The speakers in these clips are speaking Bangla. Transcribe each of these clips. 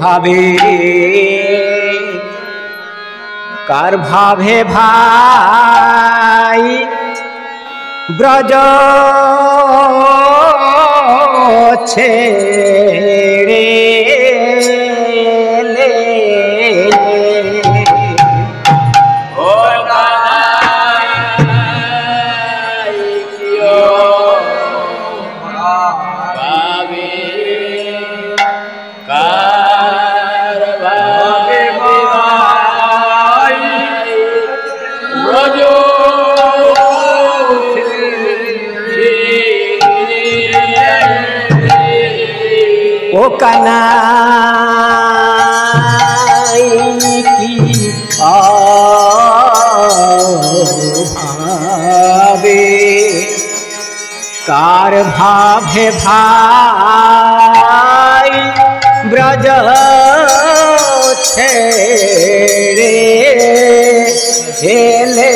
ভাবে কার ভাবে ভাই ব্রজ ছেড়ে ओ कनाई की भावे कार भावे भाई ब्रज छेड़े हेले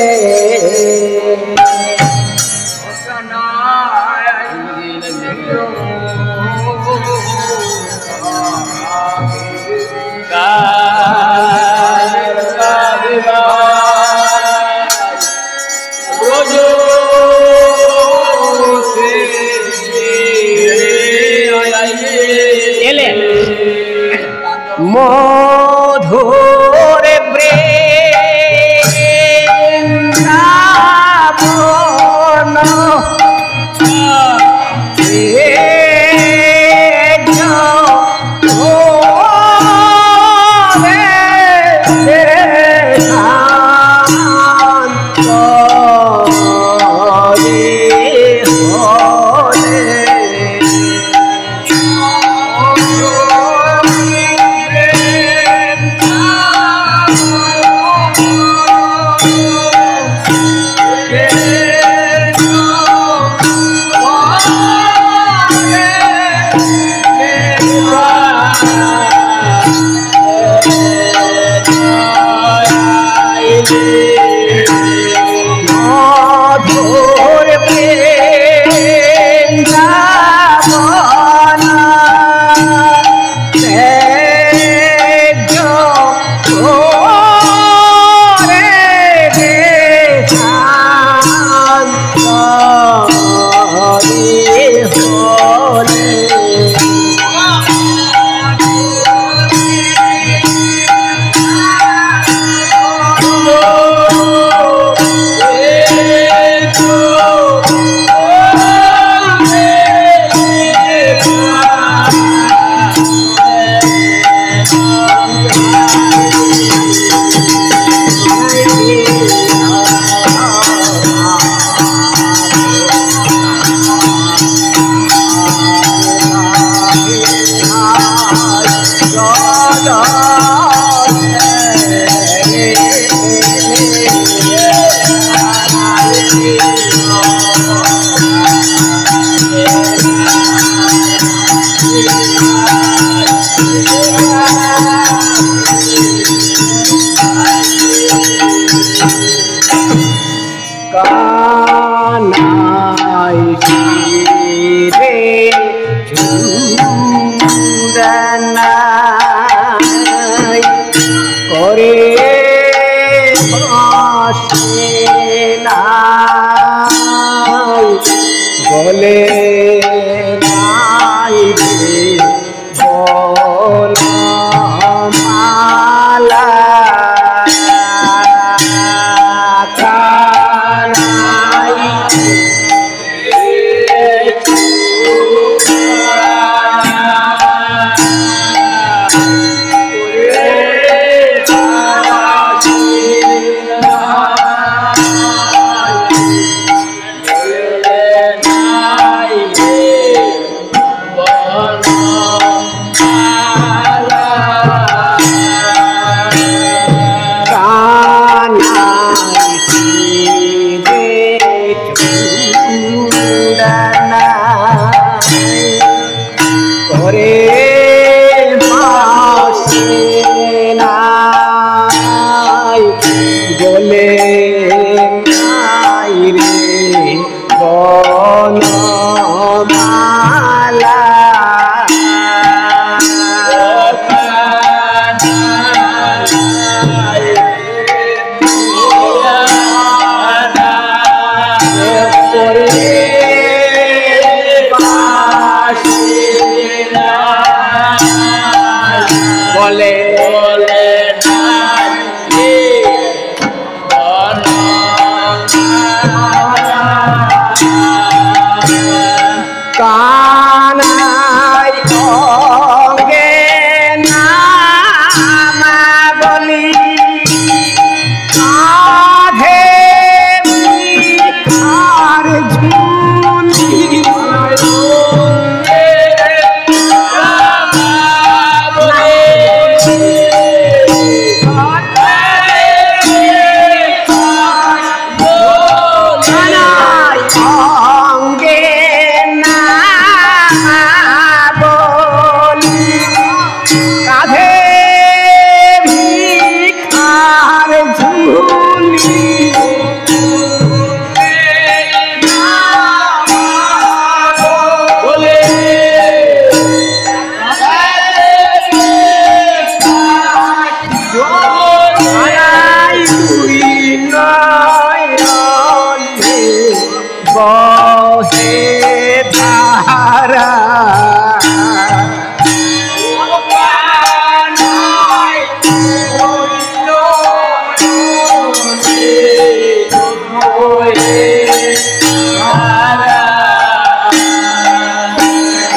মধুর বৃন্দাবন মধুর বৃন্দাবন কানাই রে চূড়ানাই করে নাই বলে নাই রে বনমালা বনমালা বলে কানাই অঙ্গে নামা বলি কাঁধে আর ঝুলি বহে ধারা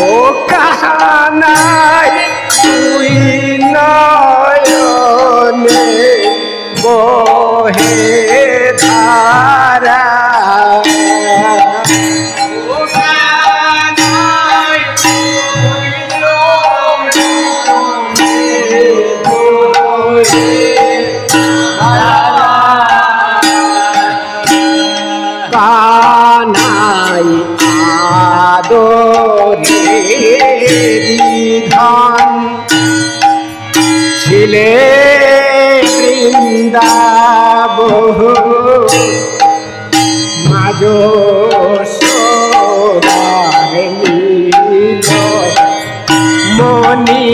ও কানাই তুই নয়নে বহে ধারা কানাই আদরেরি ধন ছিলে বৃন্দাবন মাঝ সোদার নীল মনি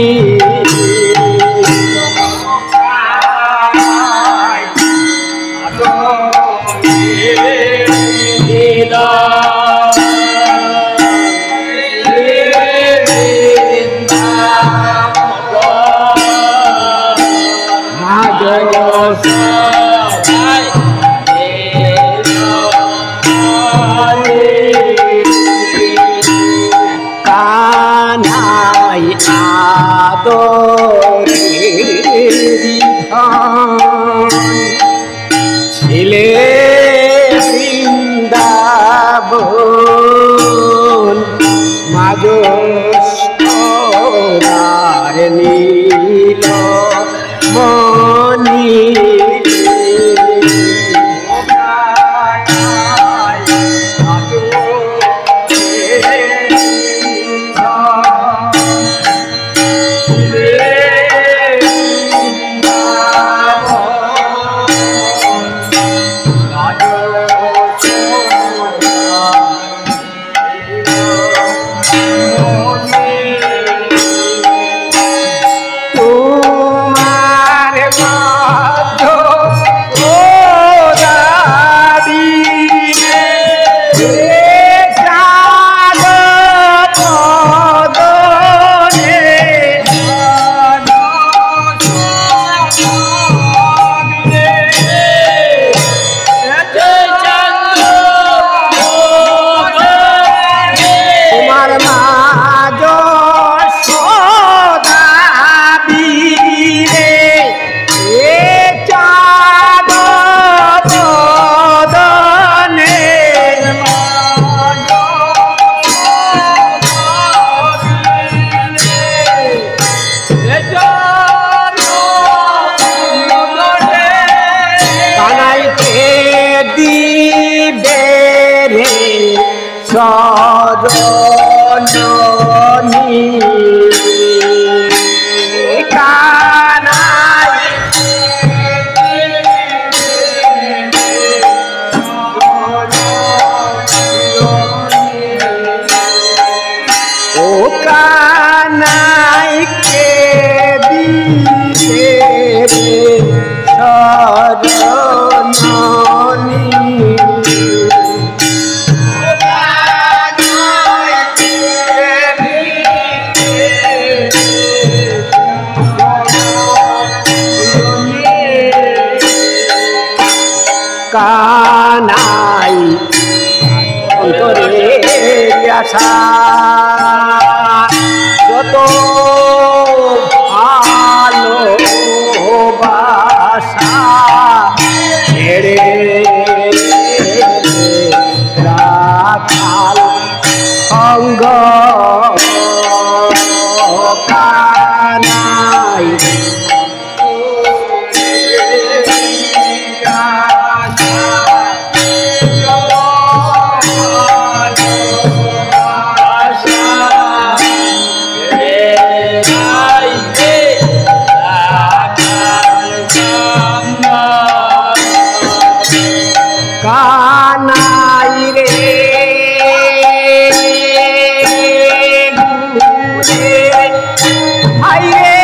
কানাই আদরেরি ধন ছিলে বৃন্দাবন মাঝ সোদার নীল মনি সজনী কানাই আশা যত ভালোবাসা ছেড়ে রাখাল সঙ্গ কানাই কানাই রে ভাই রে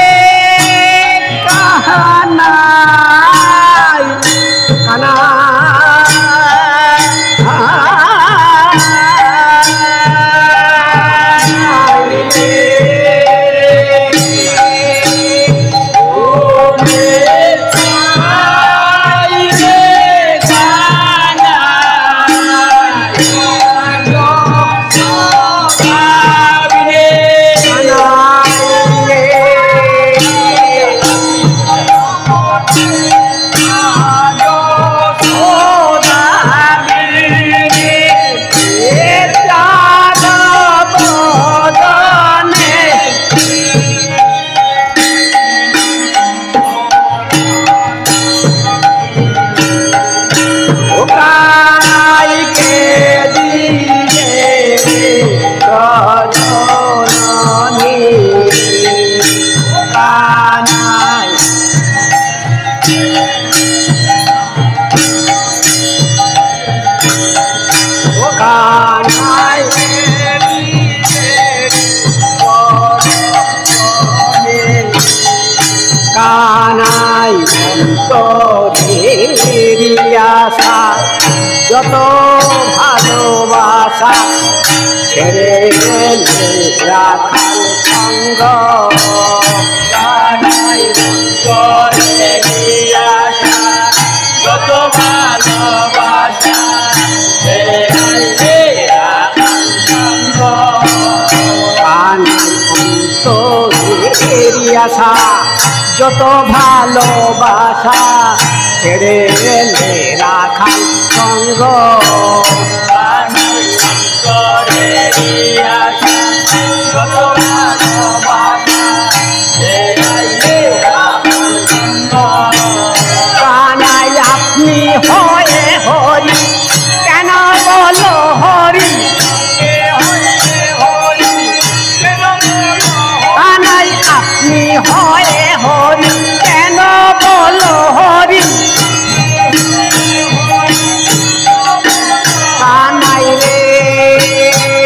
কানাই কানাই অন্তরের আশা যত ভালোবাসা ছেড়ে রাখাল সঙ্গ কানাই অন্তরের আশা যত ভালোবাসা ছেড়ে রাখাল সঙ্গ কানাই অন্তরের আশা যত ভালোবাসা ছেড়ে এলে রাখাল সঙ্গ কানাই আপনি হয়ে হরি কেন বলো হরি কানাই আপনি হয়ে হরি কেন বলো হরি কানাই রে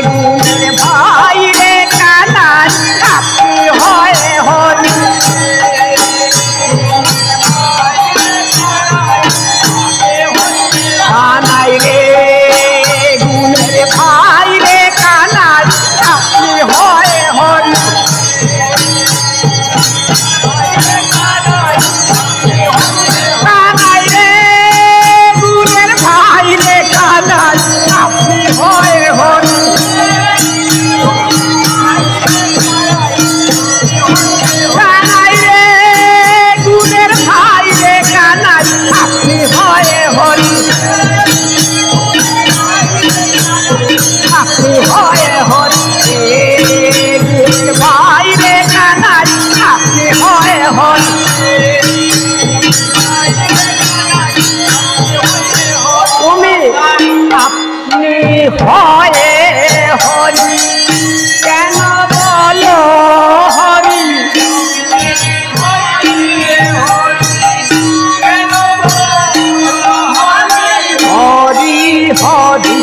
গুণের ভাই রে কানাই আপনি হয়ে হরি কানাই রে গুণের ভাই রে কানাই আপনি হয়ে হরি কানাই রে গুণের ভাই রে কানাই আপনি হয়ে হরি কানাই রে গুণের ভাই রে কানাই আপনি হয়ে হরি আপনি হয়ে হরি গুণের ভাই রে কানাই আপনি হয়ে হরি তুমি আপনি হয়ে হরি কেন বলো হরি হরি হরি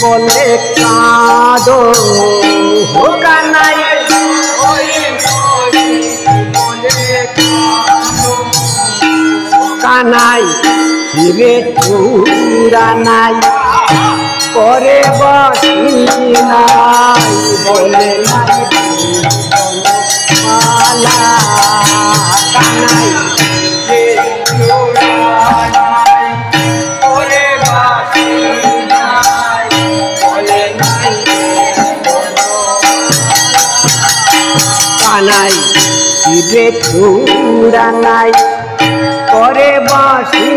বলে কাঁদো কানাই কানাই ফিরে চূড়া নাই পরে বসি নাই বলে নাই মালা কানাই চূড়া নাই পরে বসি নাই বলে কানাই শিবে চূড়া নাই করে বাঁশি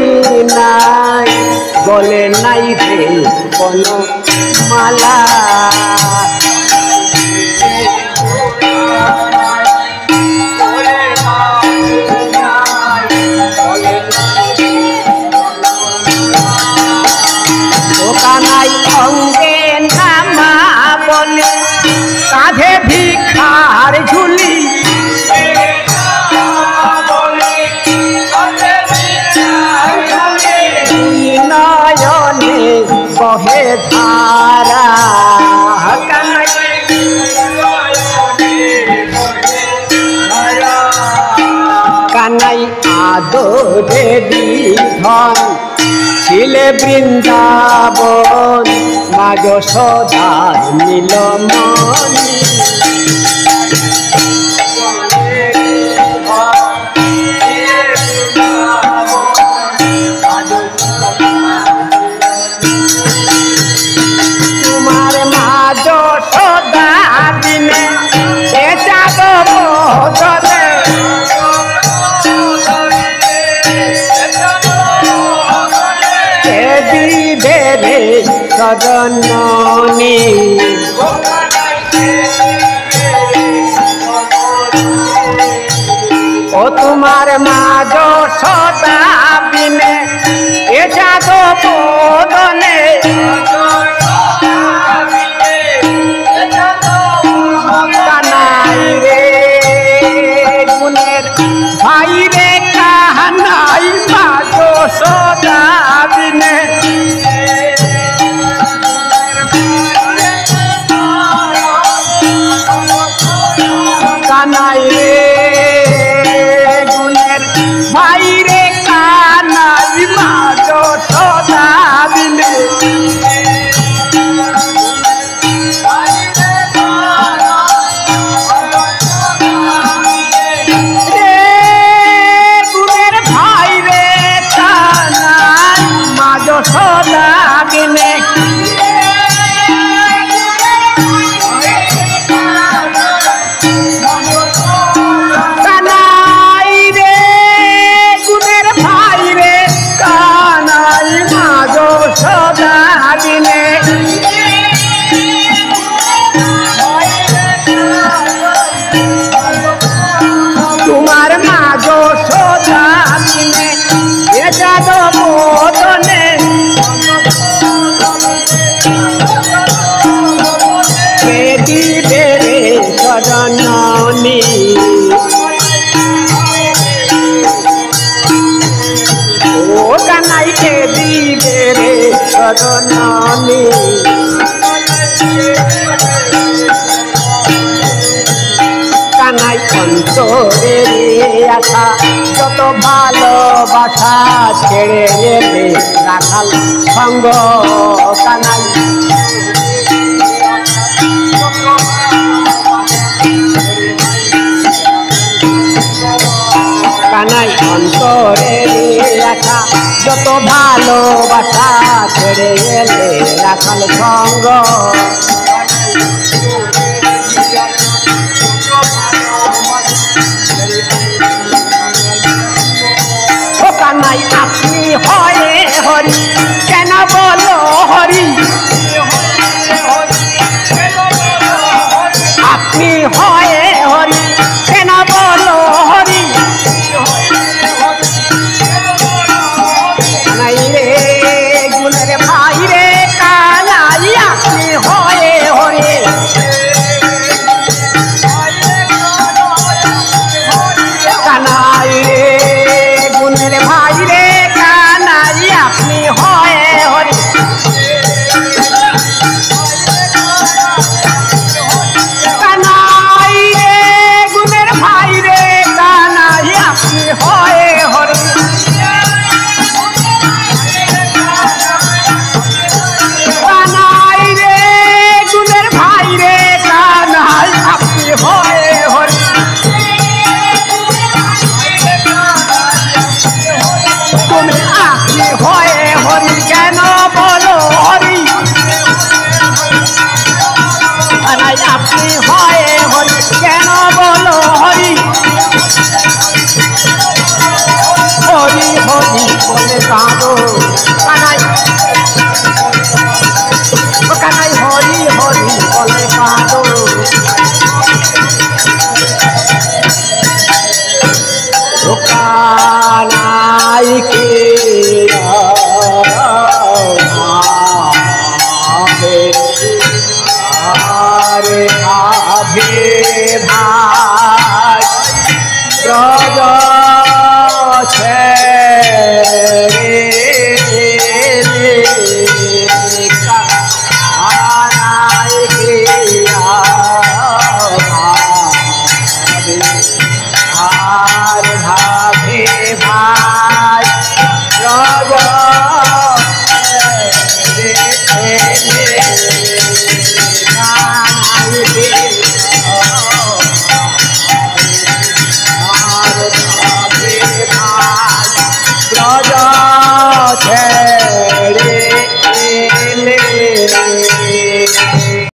নাই গলে নাই রে কোনো মালা কানাই অঙ্গে নামা বলে কাঁধে ভিখার ঝুলি নয়নে বহে ধারা কানাই আদরে বিধন ছিলে বৃন্দাবন মা যশোদার নীলমণি তোমার মা যশোদা দিনে এ যাদব বদলে সজননী ও তোমার মা যশোদা বিনে এ যাদব বদনে কানাই রে গুণের ভাই রে কানাই মা যশোদা বিনে কানাই রে গুণের ভাই রে কানাই মা যশোদা বিনে গুণের ভাই রে কানাই মা যশোদা বিনে তোমার মা যশোদা বিনে এ যাদব বদনে কে দিবে রে সজননী ও কানাই কে দিবে রে সজননী কানাই অন্তরে আশা যত ভালোবাসা ছেড়ে এলে রাখাল সঙ্গ কানাই কানাই অন্তরে আশা যত ভালোবাসা ছেড়ে এলে রাখাল সঙ্গ কানাই আপনি হয়ে হরি কেন বলো হরি আপনি হয়ে হরি কেন বলো হরি কানাই রে গুণের ভাই রে কানাই আপনি হয়ে রে আভে ভা